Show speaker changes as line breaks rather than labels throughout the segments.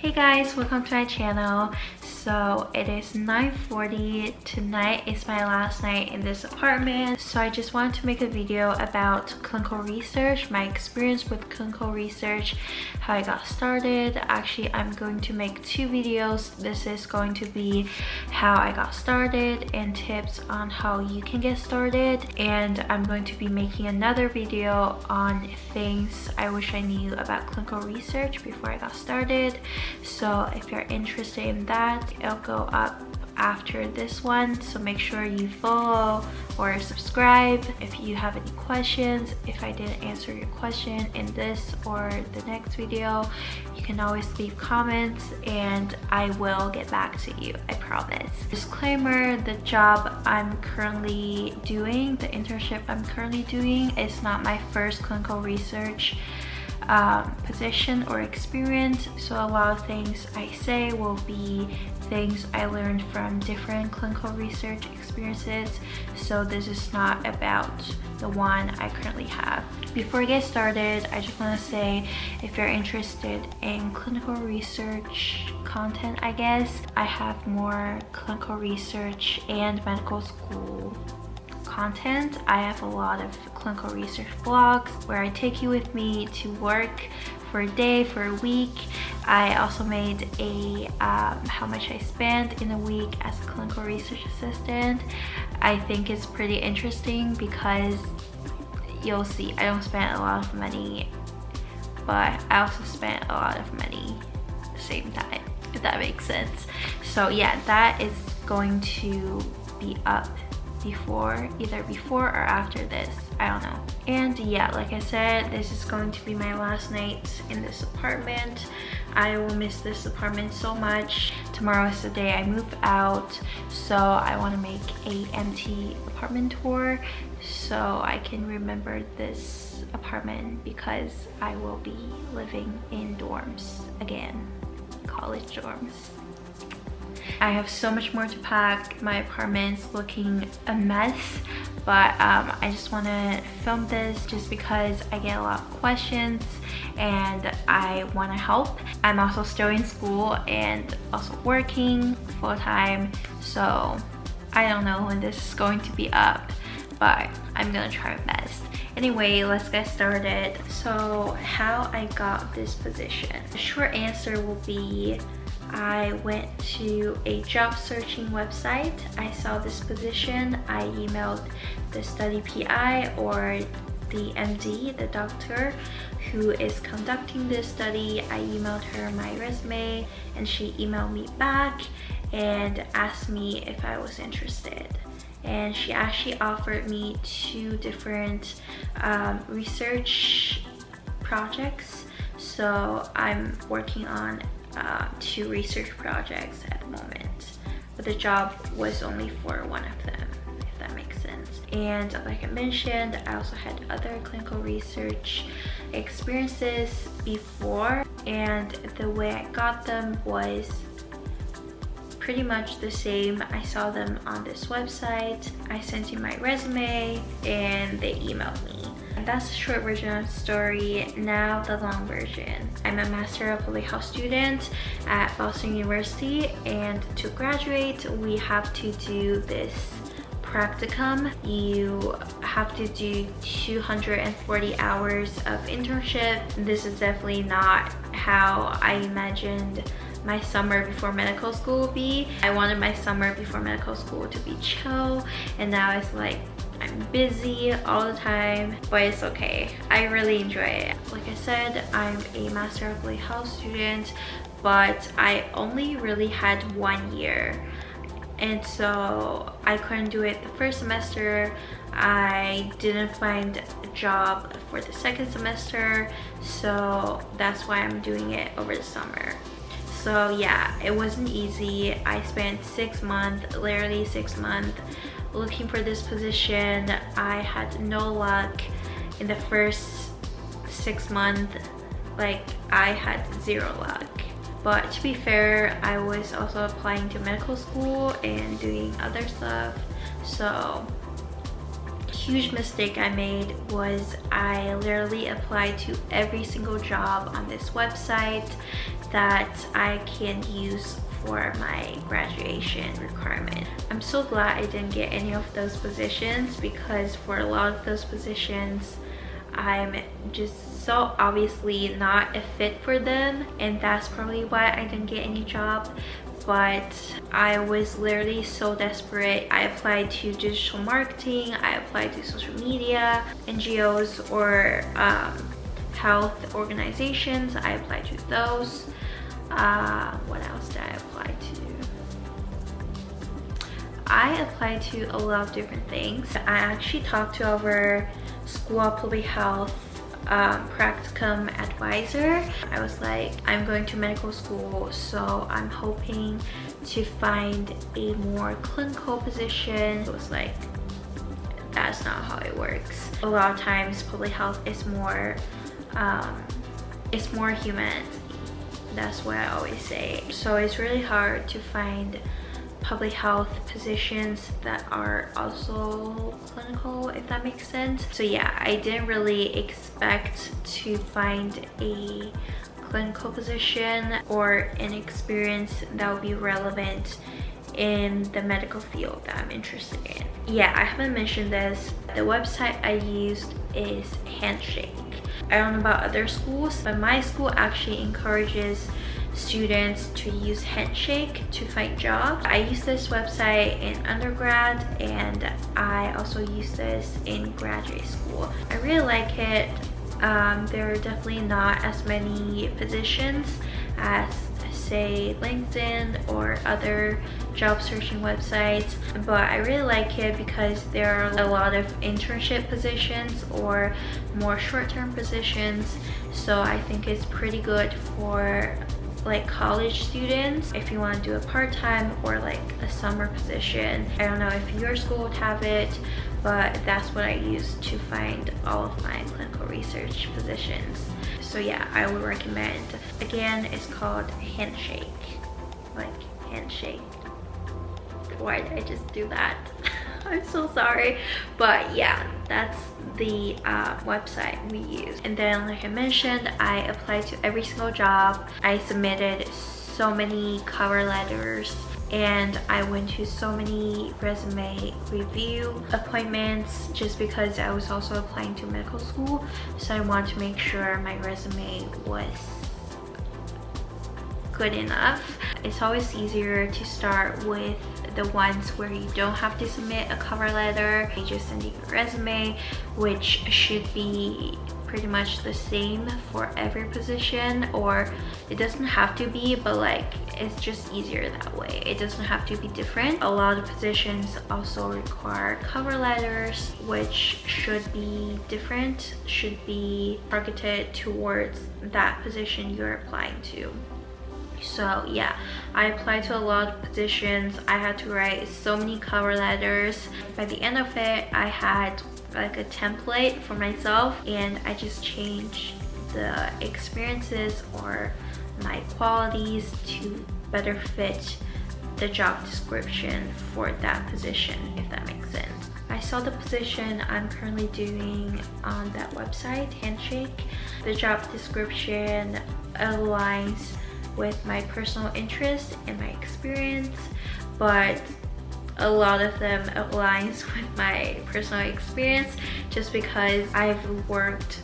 Hey guys, welcome to my channel. So it is 9:40. Tonight is my last night in this apartment. So I just wanted to make a video about clinical research, my experience with clinical research, how I got started. Actually, I'm going to make two videos. This is going to be how I got started and tips on how you can get started. And I'm going to be making another video on things I wish I knew about clinical research before I got started. So if you're interested in that, it'll go up after this one, so make sure you follow or subscribe. If you have any questions, if I didn't answer your question in this or the next video, you can always leave comments and I will get back to you, I promise. Disclaimer, the job I'm currently doing, the internship I'm currently doing, is not my first clinical research position or experience, so a lot of things I say will be things I learned from different clinical research experiences, so this is not about the one I currently have. Before I get started, I just want to say, if you're interested in clinical research content, I guess I have more clinical research and medical school content. I have a lot of clinical research vlogs where I take you with me to work for a day, for a week. I also made a how much I spent in a week as a clinical research assistant. I think it's pretty interesting because you'll see I don't spend a lot of money, but I also spent a lot of money at the same time, if that makes sense. So yeah, that is going to be up either before or after this, I don't know. And yeah, like I said, this is going to be my last night in this apartment. I will miss this apartment so much. Tomorrow is the day I move out, so I want to make a empty apartment tour so I can remember this apartment, because I will be living in dorms again, college dorms. I have so much more to pack. My apartment's looking a mess, but I just want to film this just because I get a lot of questions and I want to help. I'm also still in school and also working full-time, so I don't know when this is going to be up, but I'm gonna try my best. Anyway, let's get started. So how I got this position. The short answer will be I went to a job searching website. I saw this position. I emailed the study PI or the MD, the doctor who is conducting this study. I emailed her my resume and she emailed me back and asked me if I was interested. And she actually offered me two different research projects. So I'm working on two research projects at the moment, but the job was only for one of them, if that makes sense. And like I mentioned, I also had other clinical research experiences before, and the way I got them was pretty much the same. I saw them on this website, I sent in my resume, and they emailed me. And that's the short version of the story. Now the long version. I'm a Master of Public Health student at Boston University, and to graduate we have to do this practicum. You have to do 240 hours of internship. This is definitely not how I imagined my summer before medical school would be. I wanted my summer before medical school to be chill, and now it's like I'm busy all the time, but it's okay. I really enjoy it. Like I said, I'm a Master of Public Health student, but I only really had 1 year. And so I couldn't do it the first semester. I didn't find a job for the second semester, so that's why I'm doing it over the summer. So yeah, it wasn't easy. I spent 6 months, literally 6 months, looking for this position. I had no luck in the first 6 months. Like, I had zero luck. But to be fair, I was also applying to medical school and doing other stuff. So huge mistake I made was I literally applied to every single job on this website that I can use for my graduation requirement. I'm so glad I didn't get any of those positions, because for a lot of those positions I'm just so obviously not a fit for them, and that's probably why I didn't get any job. But I was literally so desperate. I applied to digital marketing, I applied to social media, NGOs or health organizations. I applied to those. What else did I apply to? I applied to a lot of different things. I actually talked to our School of Public Health practicum advisor. I was like, I'm going to medical school, so I'm hoping to find a more clinical position. It was like, that's not how it works. A lot of times public health is more human. That's what I always say. So it's really hard to find public health positions that are also clinical, if that makes sense. So yeah, I didn't really expect to find a clinical position or an experience that would be relevant in the medical field that I'm interested in. Yeah, I haven't mentioned this. The website I used is Handshake. I don't know about other schools, but my school actually encourages students to use Handshake to find jobs. I use this website in undergrad, and I also use this in graduate school. I really like it. There are definitely not as many positions as, say, LinkedIn or other job searching websites, but I really like it because there are a lot of internship positions or more short-term positions. So I think it's pretty good for like college students if you want to do a part-time or like a summer position. I don't know if your school would have it, but that's what I use to find all of my clinical research positions. So yeah, I would recommend. Again, it's called Handshake, like handshake. Why did I just do that? I'm so sorry, but yeah, that's the website we use. And then, like I mentioned, I applied to every single job. I submitted so many cover letters, and I went to so many resume review appointments just because I was also applying to medical school, so I want to make sure my resume was good enough. It's always easier to start with the ones where you don't have to submit a cover letter. You just send your resume, which should be pretty much the same for every position, or it doesn't have to be, but like it's just easier that way. It doesn't have to be different. A lot of positions also require cover letters, which should be different, should be targeted towards that position you're applying to. So yeah, I applied to a lot of positions. I had to write so many cover letters. By the end of it, I had like a template for myself, and I just changed the experiences or my qualities to better fit the job description for that position, if that makes sense. I saw the position I'm currently doing on that website, Handshake. The job description aligns with my personal interest and my experience, but a lot of them aligns with my personal experience just because I've worked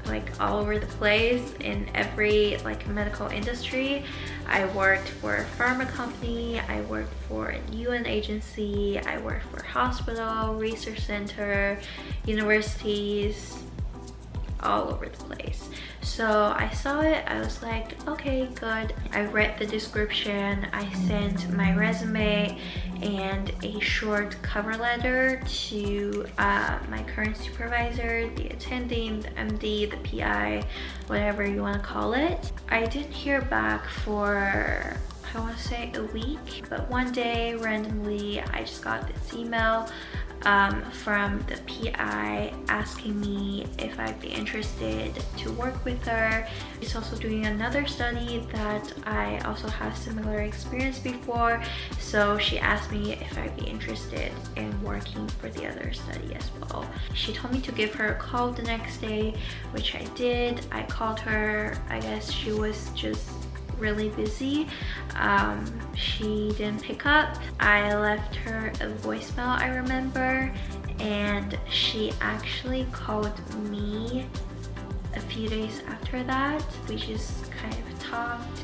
like all over the place in every like medical industry. I worked for a pharma company, I worked for a UN agency, I worked for a hospital, research center, universities, all over the place. So I saw it, I was like, okay, good. I read the description, I sent my resume and a short cover letter to my current supervisor, the attending, the MD, the PI, whatever you want to call it. I didn't hear back for, I want to say, a week, but one day randomly I just got this email from the PI asking me if I'd be interested to work with her. She's also doing another study that I also have similar experience before, so she asked me if I'd be interested in working for the other study as well. She told me to give her a call the next day, which I did. I called her. I guess she was just really busy. She didn't pick up. I left her a voicemail, I remember, and she actually called me a few days after that. We just kind of talked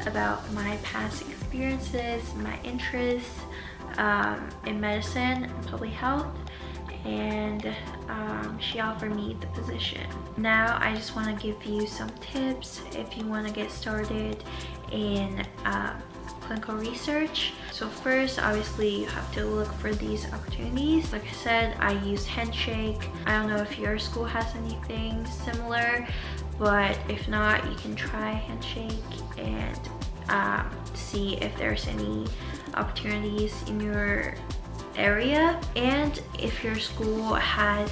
about my past experiences, my interests in medicine and public health, and she offered me the position. Now I just want to give you some tips if you want to get started in clinical research. So first, obviously you have to look for these opportunities. Like I said, I use Handshake. I don't know if your school has anything similar, but if not, you can try Handshake and see if there's any opportunities in your area. And if your school has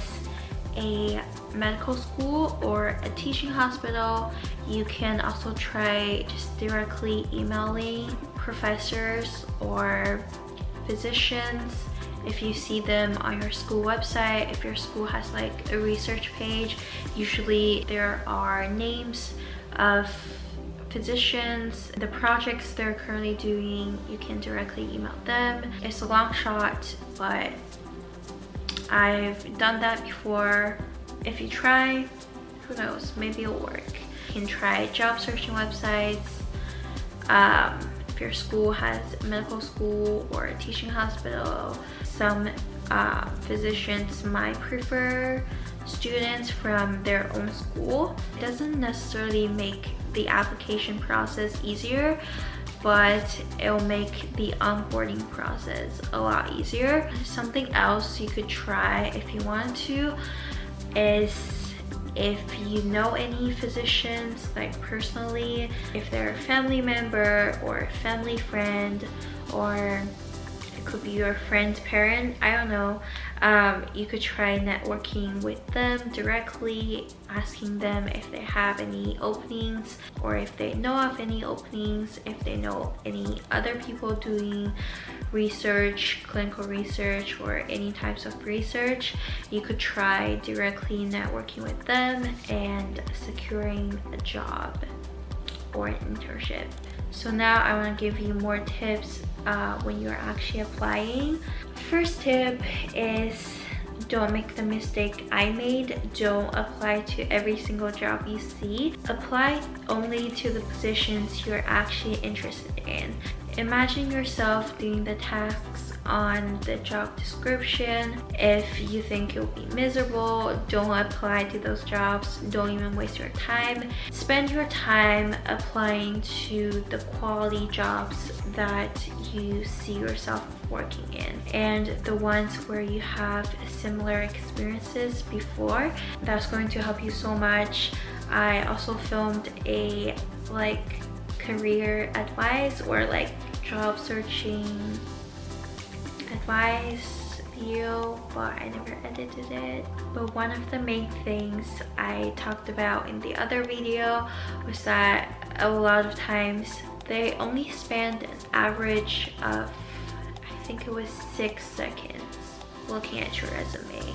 a medical school or a teaching hospital, you can also try just directly emailing professors or physicians if you see them on your school website. If your school has like a research page, usually there are names of physicians, the projects they're currently doing. You can directly email them. It's a long shot, but I've done that before. If you try, who knows, maybe it'll work. You can try job searching websites. If your school has a medical school or a teaching hospital, some physicians might prefer students from their own school. It doesn't necessarily make the application process easier, but it'll make the onboarding process a lot easier. Something else you could try if you want to is if you know any physicians, like personally, if they're a family member or a family friend, or it could be your friend's parent, I don't know, you could try networking with them directly, asking them if they have any openings, or if they know of any openings, if they know any other people doing research, clinical research, or any types of research. You could try directly networking with them and securing a job or an internship. So now I want to give you more tips when you're actually applying. First tip is don't make the mistake I made. Don't apply to every single job you see. Apply only to the positions you're actually interested in. Imagine yourself doing the tasks on the job description. If you think you'll be miserable, don't apply to those jobs. Don't even waste your time. Spend your time applying to the quality jobs that you see yourself working in, and the ones where you have similar experiences before. That's going to help you so much. I also filmed a career advice or job searching advice video, but I never edited it. But one of the main things I talked about in the other video was that a lot of times they only spend an average of, I think it was 6 seconds looking at your resume.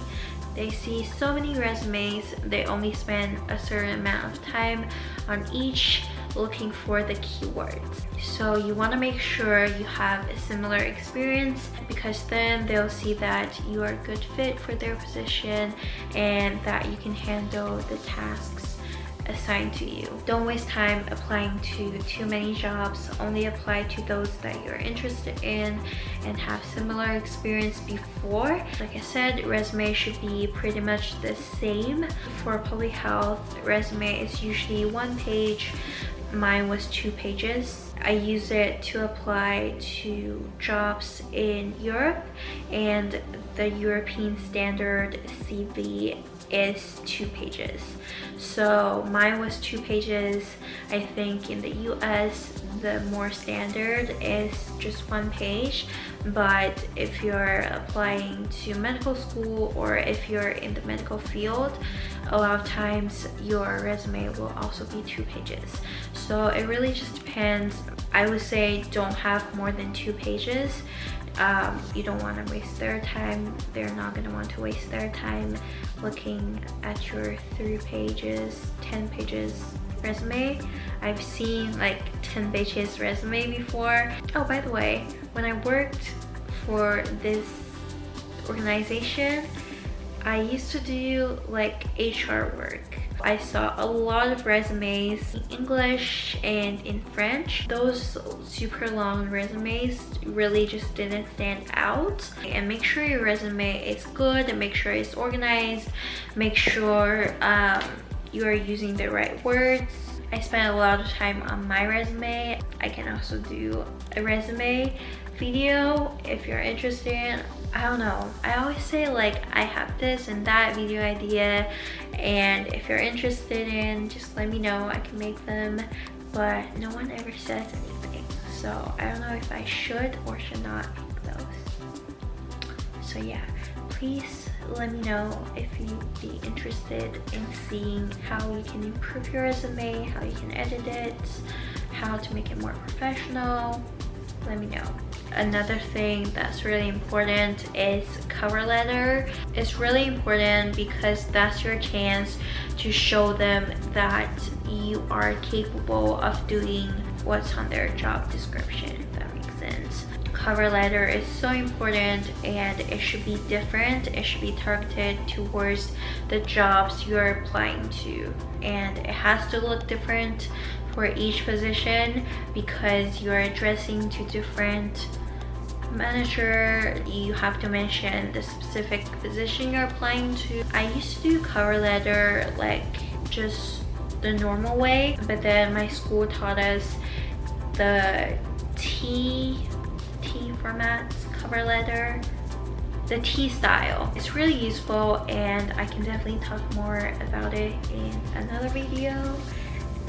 They see so many resumes, they only spend a certain amount of time on each looking for the keywords. So you want to make sure you have a similar experience, because then they'll see that you are a good fit for their position and that you can handle the tasks assigned to you. Don't waste time applying to too many jobs. Only apply to those that you're interested in and have similar experience before. Like I said, resume should be pretty much the same. For public health, resume is usually 1 page. Mine was 2 pages. I use it to apply to jobs in Europe, and the European standard CV is 2 pages. So mine was 2 pages. I think in the US the more standard is just 1 page. But if you're applying to medical school or if you're in the medical field, a lot of times your resume will also be 2 pages. So it really just depends. I would say don't have more than 2 pages. You don't want to waste their time. They're not going to want to waste their time looking at your 3 pages, 10 pages resume. I've seen like 10 pages resume before. Oh, by the way, when I worked for this organization, I used to do like HR work. I saw a lot of resumes in English and in French. Those super long resumes really just didn't stand out. And make sure your resume is good and make sure it's organized. Make sure you are using the right words. I spent a lot of time on my resume. I can also do a resume video if you're interested. I don't know, I always say like I have this and that video idea, and if you're interested in, just let me know, I can make them, but no one ever says anything, so I don't know if I should or should not make those. So yeah, please let me know if you'd be interested in seeing how you can improve your resume, how you can edit it, how to make it more professional. Let me know. Another thing that's really important is cover letter. It's really important because that's your chance to show them that you are capable of doing what's on their job description, if that makes sense. Cover letter is so important, and it should be different. It should be targeted towards the jobs you're applying to, and it has to look different for each position because you're addressing to different manager. You have to mention the specific position you're applying to. I used to do cover letter like just the normal way, but then my school taught us the T formats cover letter, the T style. It's really useful, and I can definitely talk more about it in another video.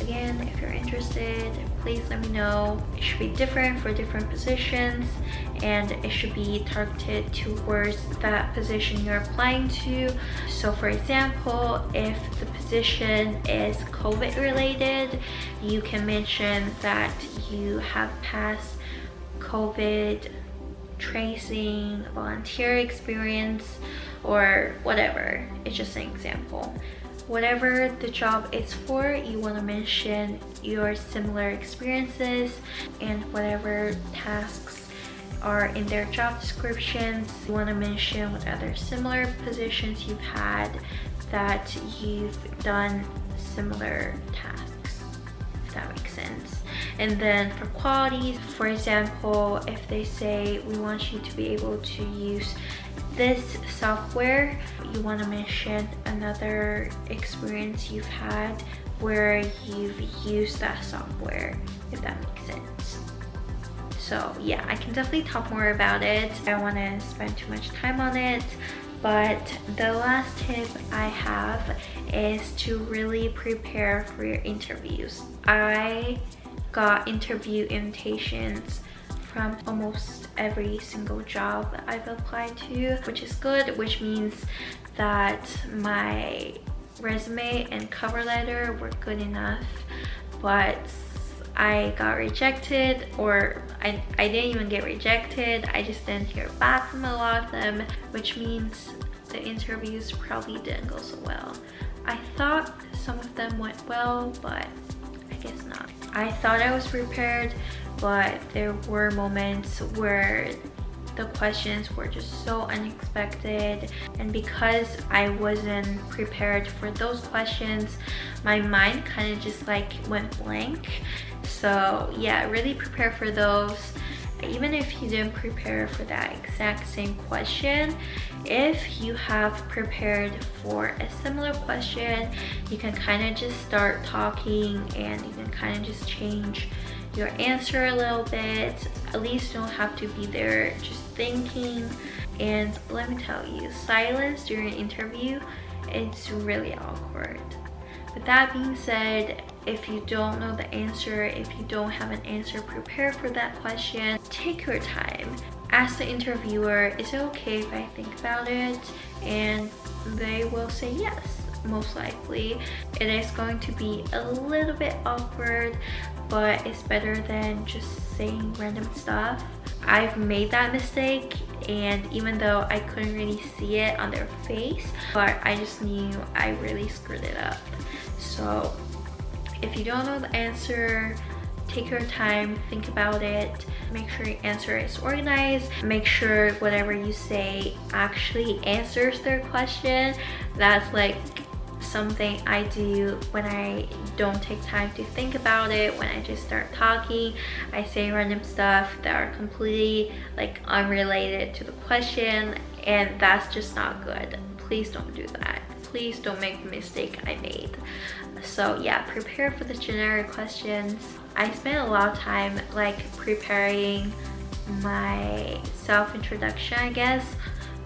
Again, if you're interested, please let me know. It should be different for different positions, and it should be targeted towards that position you're applying to. So for example, if the position is COVID related, you can mention that you have past COVID tracing, volunteer experience, or whatever. It's just an example. Whatever the job is for, you want to mention your similar experiences, and whatever tasks are in their job descriptions, you want to mention what other similar positions you've had that you've done similar tasks, if that makes sense. And then for qualities, for example, if they say we want you to be able to use this software, you want to mention another experience you've had where you've used that software, if that makes sense. So yeah, I can definitely talk more about it. I don't want to spend too much time on it, but the last tip I have is to really prepare for your interviews. I got interview invitations from almost every single job that I've applied to, which is good, which means that my resume and cover letter were good enough, but I got rejected, or I didn't even get rejected, I just didn't hear back from a lot of them, which means the interviews probably didn't go so well. I thought some of them went well, but I guess not. I thought I was prepared, but there were moments where the questions were just so unexpected, and because I wasn't prepared for those questions, my mind kind of just like went blank. So yeah, really prepare for those. Even if you didn't prepare for that exact same question, if you have prepared for a similar question, you can kind of just start talking, and you can kind of just change your answer a little bit. At least you don't have to be there just thinking. And let me tell you, silence during an interview, it's really awkward. With that being said, if you don't know the answer, if you don't have an answer prepared for that question, take your time. Ask the interviewer, is it okay if I think about it? And they will say yes, most likely. It is going to be a little bit awkward, but it's better than just saying random stuff. I've made that mistake, and even though I couldn't really see it on their face, but I just knew I really screwed it up. So if you don't know the answer, take your time, think about it, make sure your answer is organized, make sure whatever you say actually answers their question. That's like something I do when I don't take time to think about it. When I just start talking, I say random stuff that are completely like unrelated to the question, and that's just not good. Please don't do that. Please don't make the mistake I made. So yeah, prepare for the generic questions. I spent a lot of time like preparing my self-introduction, I guess,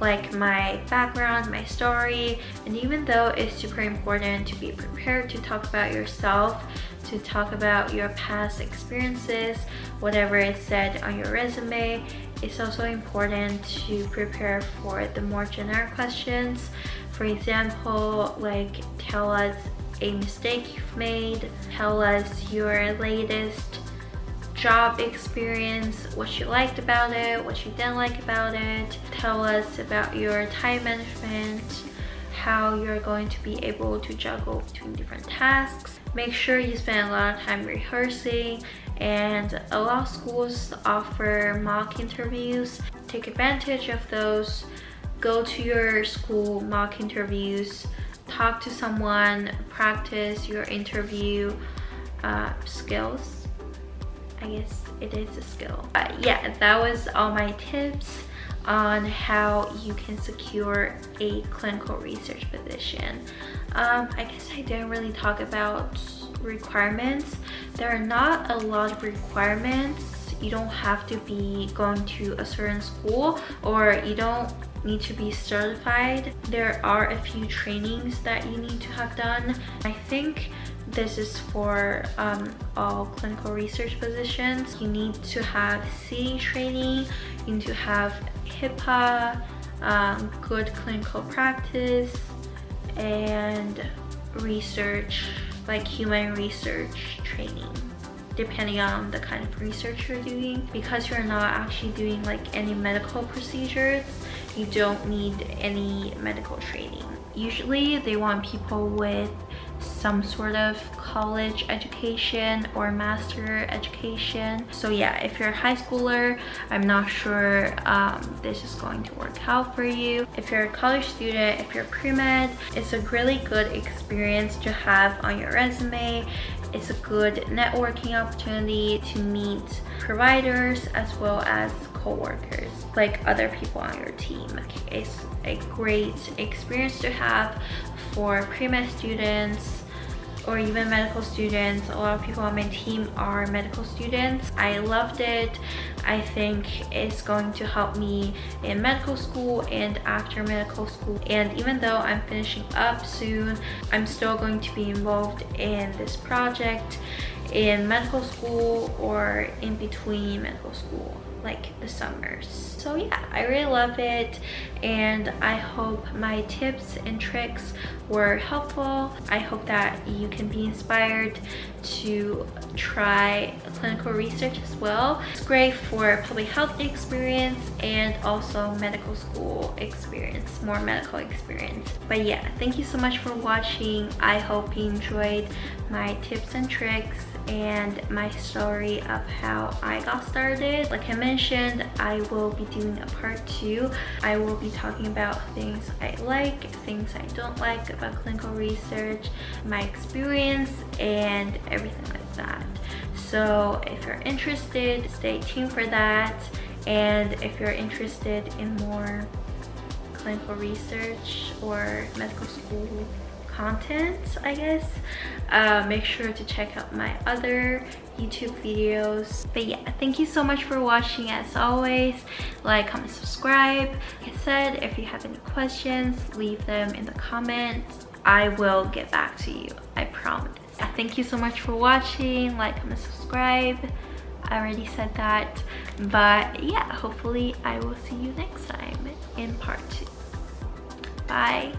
like my background, my story. And even though it's super important to be prepared to talk about yourself, to talk about your past experiences, whatever is said on your resume, it's also important to prepare for the more generic questions. For example, like tell us a mistake you've made, tell us your latest job experience, what you liked about it, what you didn't like about it, tell us about your time management, how you're going to be able to juggle between different tasks. Make sure you spend a lot of time rehearsing, and a lot of schools offer mock interviews. Take advantage of those. Go to your school mock interviews, talk to someone, practice your interview skills. I guess it is a skill. Yeah, that was all my tips on how you can secure a clinical research position. I guess I didn't really talk about requirements. There are not a lot of requirements. You don't have to be going to a certain school, or you don't need to be certified. There are a few trainings that you need to have done. I think this is for all clinical research positions. You need to have CE training, you need to have HIPAA, good clinical practice, and research, like human research training, depending on the kind of research you're doing. Because you're not actually doing like any medical procedures, you don't need any medical training. Usually they want people with some sort of college education or master education. So yeah, if you're a high schooler, I'm not sure this is going to work out for you. If you're a college student, if you're pre-med, it's a really good experience to have on your resume. It's a good networking opportunity to meet providers as well as co-workers, like other people on your team. It's a great experience to have for pre-med students or even medical students. A lot of people on my team are medical students. I loved it. I think it's going to help me in medical school and after medical school. And even though I'm finishing up soon, I'm still going to be involved in this project in medical school or in between medical school, like the summers. So yeah, I really love it, and I hope my tips and tricks were helpful. I hope that you can be inspired to try clinical research as well. It's great for public health experience and also medical school experience, more medical experience. But yeah, thank you so much for watching. I hope you enjoyed my tips and tricks and my story of how I got started. Like I mentioned, I will be doing a part 2. I will be talking about things I like, things I don't like about clinical research, my experience, and everything like that. So if you're interested, stay tuned for that. And if you're interested in more clinical research or medical school content, I guess, make sure to check out my other YouTube videos. But yeah, thank you so much for watching. As always, like, comment, subscribe. Like I said, if you have any questions, leave them in the comments. I will get back to you, I promise. Thank you so much for watching. Like, comment, subscribe. I already said that, but yeah, hopefully I will see you next time in part 2. Bye.